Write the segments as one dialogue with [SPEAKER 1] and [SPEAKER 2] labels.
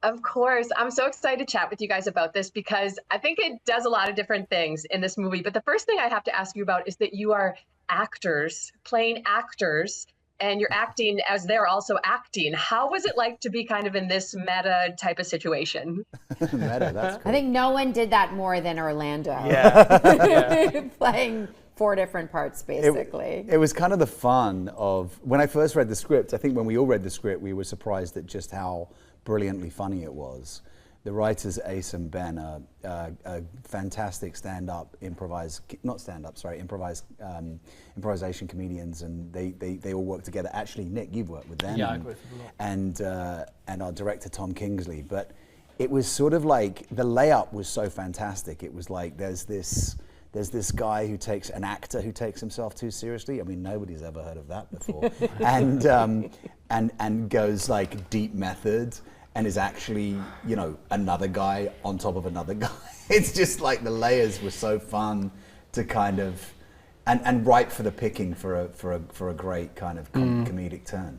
[SPEAKER 1] Of course. I'm so excited to chat with you guys about this because I think it does a lot of different things in this movie. But the first thing I have to ask you about is that you are actors, playing actors, and you're acting as they're also acting. How was it like to be kind of in this meta type of situation?
[SPEAKER 2] Meta, that's
[SPEAKER 3] I
[SPEAKER 2] cool.
[SPEAKER 3] think no one did that more than Orlando.
[SPEAKER 4] Yeah.
[SPEAKER 3] Playing four different parts, basically.
[SPEAKER 2] It was kind of the fun of, when I first read the script, I think when we all read the script, we were surprised at just how brilliantly funny it was. The writers, Ace and Ben, are fantastic improvisation comedians, and they all work together. Actually, Nick, you've worked with them.
[SPEAKER 4] Yeah, I've worked with them a lot.
[SPEAKER 2] And our director, Tom Kingsley. But it was sort of like, the layup was so fantastic. It was like, there's this guy an actor who takes himself too seriously. I mean, nobody's ever heard of that before. and goes like deep method and is actually, another guy on top of another guy. It's just like the layers were so fun to kind of, and ripe for the picking for a great kind of comedic turn.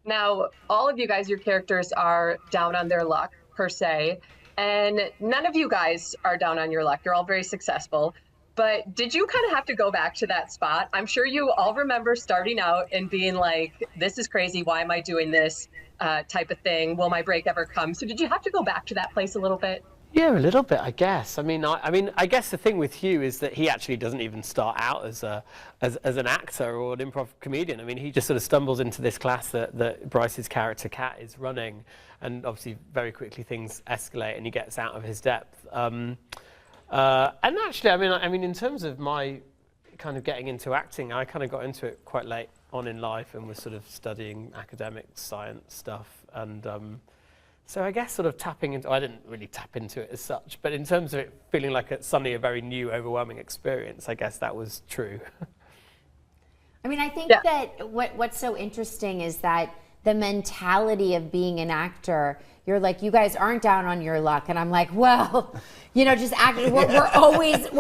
[SPEAKER 1] Now, all of you guys, your characters are down on their luck, per se, and none of you guys are down on your luck. You're all very successful. But did you kind of have to go back to that spot? I'm sure you all remember starting out and being like, this is crazy, why am I doing this type of thing? Will my break ever come? So did you have to go back to that place a little bit?
[SPEAKER 4] Yeah, a little bit, I guess. I mean, I guess the thing with Hugh is that he actually doesn't even start out as an actor or an improv comedian. I mean, he just sort of stumbles into this class that Bryce's character Kat is running, and obviously very quickly things escalate and he gets out of his depth. And actually, I mean, in terms of my kind of getting into acting, I kind of got into it quite late on in life and was sort of studying academic science stuff. And so I guess sort of tapping into, I didn't really tap into it as such, but in terms of it feeling like it's suddenly a very new, overwhelming experience, I guess that was true.
[SPEAKER 3] I mean, I think that what's so interesting is that the mentality of being an actor, you're like, you guys aren't down on your luck. And I'm like, well, just acting. We're always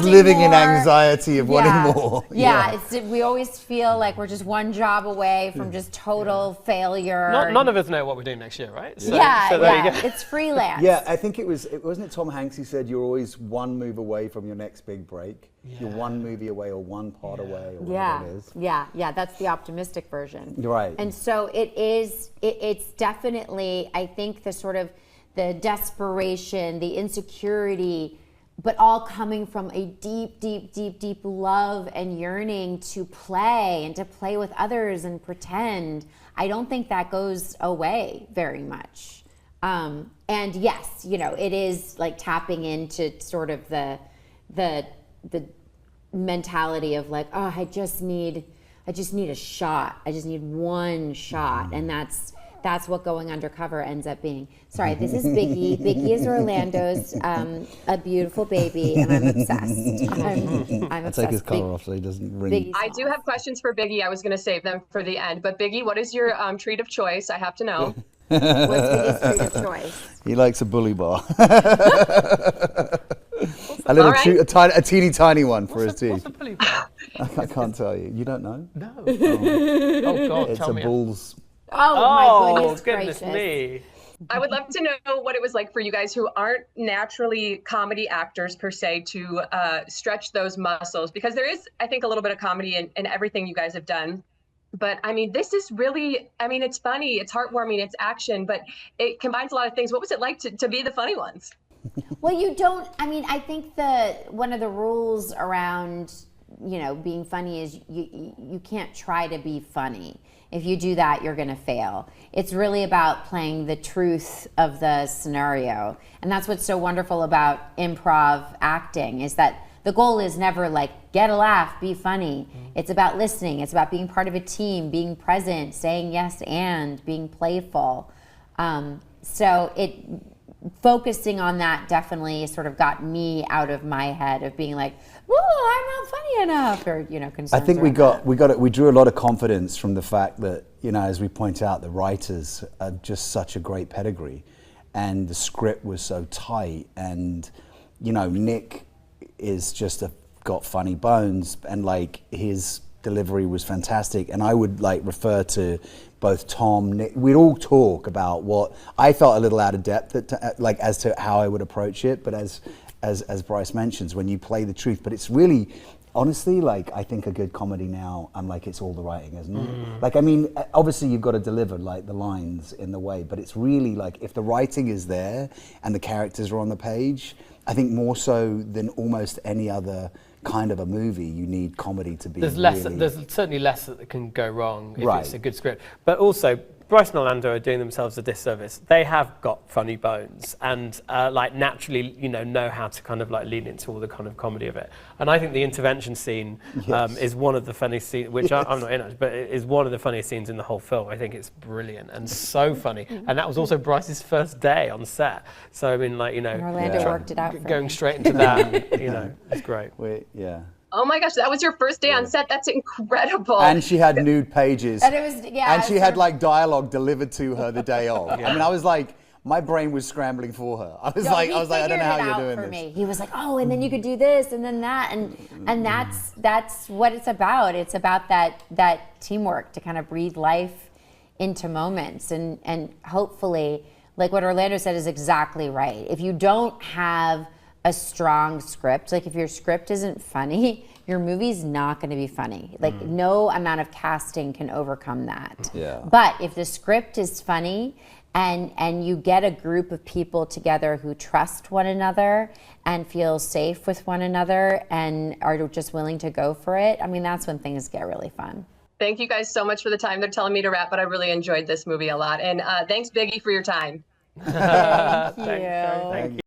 [SPEAKER 2] living
[SPEAKER 3] more.
[SPEAKER 2] in anxiety of wanting more.
[SPEAKER 3] Yeah. We always feel like we're just one job away from just total failure.
[SPEAKER 4] None of us know what we're doing next year, right? So,
[SPEAKER 3] so
[SPEAKER 4] there you go.
[SPEAKER 3] It's freelance.
[SPEAKER 2] Yeah, I think wasn't it Tom Hanks who said you're always one move away from your next big break? Yeah. You're one movie away or one part away or whatever it is.
[SPEAKER 3] Yeah, that's the optimistic version.
[SPEAKER 2] Right.
[SPEAKER 3] And so it's definitely, I think, the sort of the desperation, the insecurity, but all coming from a deep, deep, deep, deep love and yearning to play and to play with others and pretend. I don't think that goes away very much. And yes, it is like tapping into sort of the mentality of like, oh, I just need a shot. I just need one shot. And that's what going undercover ends up being. Sorry, this is Biggie. Biggie is Orlando's a beautiful baby, and I'm obsessed. I'm obsessed.
[SPEAKER 2] Take his collar off so he doesn't ring.
[SPEAKER 1] I do have questions for Biggie. I was going to save them for the end. But Biggie, what is your treat of choice? I have to know.
[SPEAKER 3] What's Biggie's treat of choice?
[SPEAKER 2] He likes a bully bar. A teeny tiny one for his teeth.
[SPEAKER 4] What's a bully bar?
[SPEAKER 2] I can't tell you. You don't know?
[SPEAKER 4] No. Oh God,
[SPEAKER 2] it's
[SPEAKER 4] tell me.
[SPEAKER 2] It's a bull's.
[SPEAKER 3] Oh my
[SPEAKER 4] goodness
[SPEAKER 3] gracious.
[SPEAKER 4] me.
[SPEAKER 1] I would love to know what it was like for you guys who aren't naturally comedy actors per se to stretch those muscles, because there is, I think, a little bit of comedy in everything you guys have done. But I mean, this is really, it's funny, it's heartwarming, it's action, but it combines a lot of things. What was it like to be the funny ones?
[SPEAKER 3] Well, I think one of the rules around, being funny is you can't try to be funny. If you do that, you're going to fail. It's really about playing the truth of the scenario. And that's what's so wonderful about improv acting, is that the goal is never like, get a laugh, be funny. It's about listening. It's about being part of a team, being present, saying yes and being playful. Focusing on that definitely sort of got me out of my head of being like, "Whoa, I'm not funny enough," or concerns.
[SPEAKER 2] I think we drew a lot of confidence from the fact that, as we point out, the writers are just such a great pedigree, and the script was so tight, and Nick is just got funny bones, and like his delivery was fantastic. And I would like refer to both Tom, Nick, we'd all talk about what I felt a little out of depth like as to how I would approach it. But as Bryce mentions, when you play the truth, but it's really, honestly, like, I think a good comedy now, I'm like, it's all the writing, isn't it? Like, I mean, obviously you've got to deliver like the lines in the way, but it's really like, if the writing is there and the characters are on the page, I think more so than almost any other kind of a movie, you need comedy to be
[SPEAKER 4] there's certainly less that can go wrong if
[SPEAKER 2] Right.
[SPEAKER 4] it's a good script. But also, Bryce and Orlando are doing themselves a disservice. They have got funny bones and like naturally, know how to kind of like lean into all the kind of comedy of it. And I think the intervention scene is one of the funniest scenes, which I'm not in it, but it is one of the funniest scenes in the whole film. I think it's brilliant and so funny. And that was also Bryce's first day on set. So I mean, like,
[SPEAKER 3] Orlando worked it out for
[SPEAKER 4] going
[SPEAKER 3] him.
[SPEAKER 4] straight into that, it's great.
[SPEAKER 2] Yeah.
[SPEAKER 1] Oh my gosh, that was your first day on set. That's incredible.
[SPEAKER 2] And she had nude pages.
[SPEAKER 3] And it was, yeah.
[SPEAKER 2] And she had like dialogue delivered to her the day of. I mean, I was like, my brain was scrambling for her. I was like, I don't know how you're doing this.
[SPEAKER 3] Me. He was like, oh, and then you could do this, and then that, and that's what it's about. It's about that teamwork to kind of breathe life into moments, and hopefully, like what Orlando said is exactly right. If you don't have a strong script, like if your script isn't funny, your movie's not going to be funny. Like no amount of casting can overcome that.
[SPEAKER 2] Yeah.
[SPEAKER 3] But if the script is funny and you get a group of people together who trust one another and feel safe with one another and are just willing to go for it, I mean, that's when things get really fun.
[SPEAKER 1] Thank you guys so much for the time. They're telling me to wrap, but I really enjoyed this movie a lot. And thanks, Biggie, for your time.
[SPEAKER 3] Thank you.
[SPEAKER 4] Thank you.